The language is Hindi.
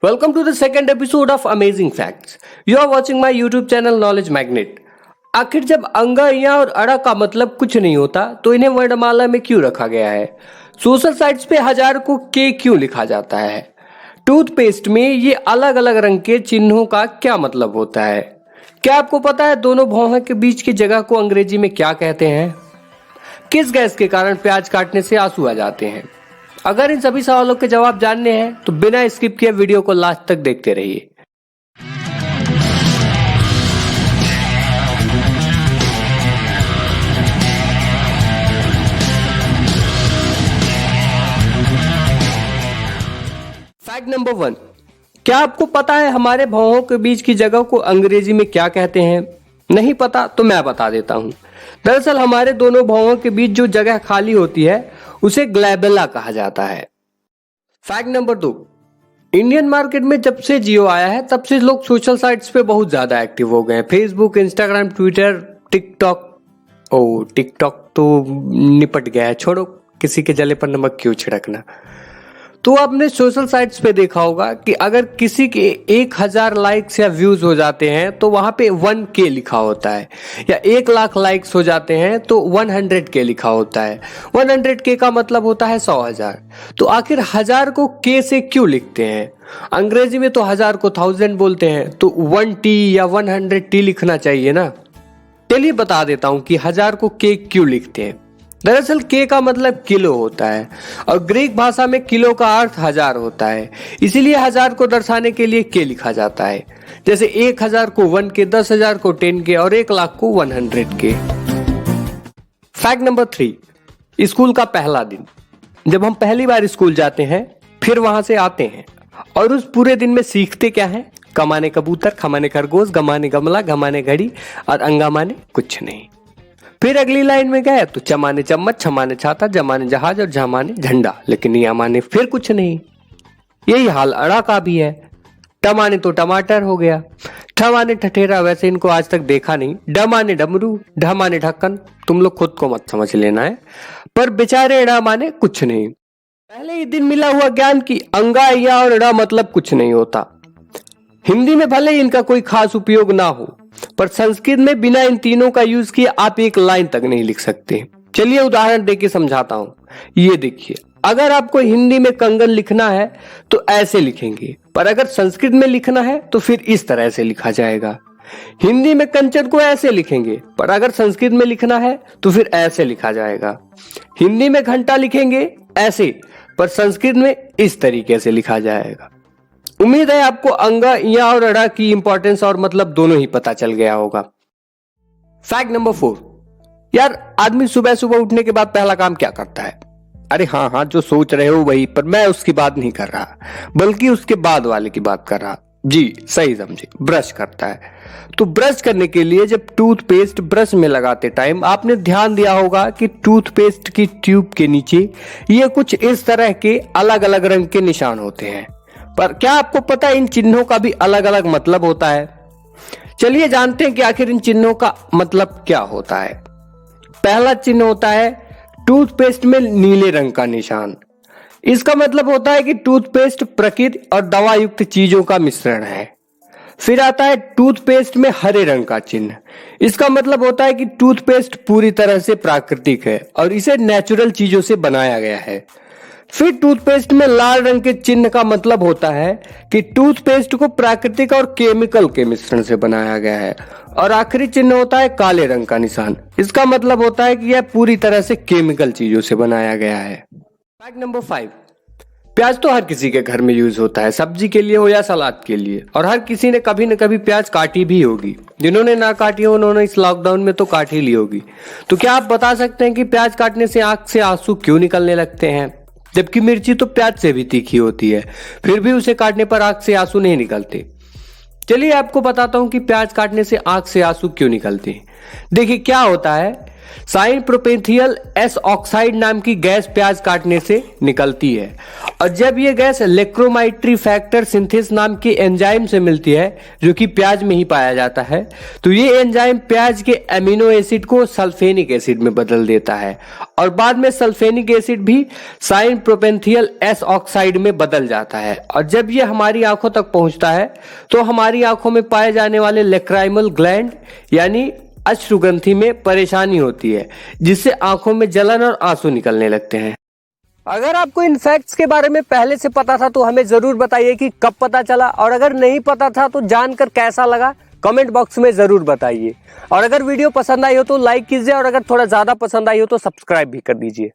Welcome to the second episode of Amazing Facts. You are watching my YouTube channel Knowledge Magnet. आखिर जब अंगा या और अड़ा का मतलब कुछ नहीं होता तो इन्हें वर्णमाला में क्यों रखा गया है? सोशल साइट्स पे हजार को के क्यों लिखा जाता है? टूथपेस्ट में ये अलग अलग रंग के चिन्हों का क्या मतलब होता है? क्या आपको पता है दोनों भौहों के बीच की जगह को अंग्रेजी में क्या कहते हैं? किस गैस के कारण प्याज काटने से आंसू आ जाते हैं? अगर इन सभी सवालों के जवाब जानने हैं तो बिना स्किप किए वीडियो को लास्ट तक देखते रहिए। फैक्ट नंबर 1, क्या आपको पता है हमारे भौहों के बीच की जगह को अंग्रेजी में क्या कहते हैं? नहीं पता तो मैं बता देता हूं। दरअसल हमारे दोनों भौहों के बीच जो जगह खाली होती है उसे ग्लैबेला कहा जाता है। फैक्ट नंबर 2, इंडियन मार्केट में जब से जियो आया है तब से लोग सोशल साइट्स पे बहुत ज्यादा एक्टिव हो गए हैं। Facebook, Instagram, Twitter, TikTok. TikTok तो निपट गया है, छोड़ो, किसी के जले पर नमक क्यों छिड़कना। तो आपने सोशल साइट्स पे देखा होगा कि अगर किसी के 1000 लाइक्स या व्यूज हो जाते हैं तो वहां पे 1K लिखा होता है, या 1 लाख लाइक्स हो जाते हैं तो 100K लिखा होता है। 100K का मतलब होता है 100,000। तो आखिर 1000 को K से क्यों लिखते हैं? अंग्रेजी में तो 1000 को 1000 बोलते हैं, तो 1T या 100T लिखना चाहिए ना। चलिए बता देता हूं कि 1000 को K क्यों लिखते हैं। दरअसल K का मतलब किलो होता है और ग्रीक भाषा में किलो का अर्थ 1000 होता है, इसीलिए 1000 को दर्शाने के लिए K लिखा जाता है। जैसे 1000 को 1K, 10,000 को 10K और 1 लाख को 100K। फैक्ट नंबर 3, स्कूल का पहला दिन। जब हम पहली बार स्कूल जाते हैं फिर वहां से आते हैं और उस पूरे दिन में सीखते क्या है? कमाने कबूतर, खमाने खरगोश, गमाने गमला, घमाने घड़ी और अंगामाने कुछ नहीं। फिर अगली लाइन में गए तो चमाने चम्मच, छमाने छाता, जमाने जहाज और झमाने झंडा, लेकिन यामाने फिर कुछ नहीं। यही हाल अड़ा का भी है। टमाने तो टमाटर हो गया, ठमाने ठठेरा, वैसे इनको आज तक देखा नहीं। डमाने डमरू, ढमाने ढक्कन, तुम लोग खुद को मत समझ लेना है, पर बेचारे अड़ा माने कुछ नहीं। पहले ही दिन मिला हुआ ज्ञान की अंगा या और अड़ा मतलब कुछ नहीं होता। हिंदी में भले ही इनका कोई खास उपयोग ना हो, पर संस्कृत में बिना इन तीनों का यूज किए आप एक लाइन तक नहीं लिख सकते। चलिए उदाहरण देके समझाता हूं। ये देखिए, अगर आपको हिंदी में कंगन लिखना है तो ऐसे लिखेंगे, पर अगर संस्कृत में लिखना है तो फिर इस तरह से लिखा जाएगा। हिंदी में कंचन को ऐसे लिखेंगे, पर अगर संस्कृत में लिखना है तो फिर ऐसे लिखा जाएगा। हिंदी में घंटा लिखेंगे ऐसे, पर संस्कृत में इस तरीके से लिखा जाएगा। उम्मीद है आपको अंगा या और अड़ा की इंपॉर्टेंस और मतलब दोनों ही पता चल गया होगा। फैक्ट नंबर 4, यार आदमी सुबह सुबह उठने के बाद पहला काम क्या करता है? अरे हाँ, जो सोच रहे हो वही, पर मैं उसकी बात नहीं कर रहा, बल्कि उसके बाद वाले की बात कर रहा। जी सही समझे, ब्रश करता है। तो ब्रश करने के लिए जब टूथपेस्ट ब्रश में लगाते टाइम आपने ध्यान दिया होगा कि टूथपेस्ट की ट्यूब के नीचे ये कुछ इस तरह के अलग अलग रंग के निशान होते हैं। पर क्या आपको पता है इन चिन्हों का भी अलग अलग मतलब होता है? चलिए जानते हैं कि आखिर इन चिन्हों का मतलब क्या होता है। पहला चिन्ह होता है टूथपेस्ट में नीले रंग का निशान। इसका मतलब होता है कि टूथपेस्ट प्रकृति और दवा युक्त चीजों का मिश्रण है। फिर आता है टूथपेस्ट में हरे रंग का चिन्ह। इसका मतलब होता है कि टूथपेस्ट पूरी तरह से प्राकृतिक है और इसे नेचुरल चीजों से बनाया गया है। फिर टूथपेस्ट में लाल रंग के चिन्ह का मतलब होता है कि टूथपेस्ट को प्राकृतिक और केमिकल के मिश्रण से बनाया गया है। और आखिरी चिन्ह होता है काले रंग का निशान। इसका मतलब होता है कि यह पूरी तरह से केमिकल चीजों से बनाया गया है। फैक्ट नंबर 5, प्याज तो हर किसी के घर में यूज होता है, सब्जी के लिए हो या सलाद के लिए, और हर किसी ने कभी न कभी प्याज काटी भी होगी। जिन्होंने ना काटी हो उन्होंने इस लॉकडाउन में तो काट ही ली होगी। तो क्या आप बता सकते हैं कि प्याज काटने से आंख से आंसू क्यों निकलने लगते हैं? जबकि मिर्ची तो प्याज से भी तीखी होती है, फिर भी उसे काटने पर आंख से आंसू नहीं निकलते। चलिए आपको बताता हूं कि प्याज काटने से आंख से आंसू क्यों निकलते हैं। देखिए क्या होता है साइन प्रोपेंथियल एस ऑक्साइड नाम की गैस प्याज काटने से निकलती है। और जब ये गैस लेक्रोमाइट्री फैक्टर सिंथेस नाम के एंजाइम से मिलती है, जो कि प्याज में ही पाया जाता है, तो ये एंजाइम प्याज के एमिनो एसिड को सल्फेनिक एसिड में बदल देता है और बाद में सल्फेनिक एसिड भी साइन प्रोपेंथियल एस ऑक्साइड में बदल जाता है। और जब ये हमारी आंखों तक पहुंचता है तो हमारी आंखों में पाए जाने वाले लेक्राइमल ग्लैंड यानी अश्रुग्रंथि में परेशानी होती है, जिससे आंखों में जलन और आंसू निकलने लगते हैं। अगर आपको इन फैक्ट्स के बारे में पहले से पता था तो हमें जरूर बताइए कि कब पता चला, और अगर नहीं पता था तो जानकर कैसा लगा कमेंट बॉक्स में जरूर बताइए। और अगर वीडियो पसंद आई हो तो लाइक कीजिए, और अगर थोड़ा ज्यादा पसंद आई हो तो सब्सक्राइब भी कर दीजिए।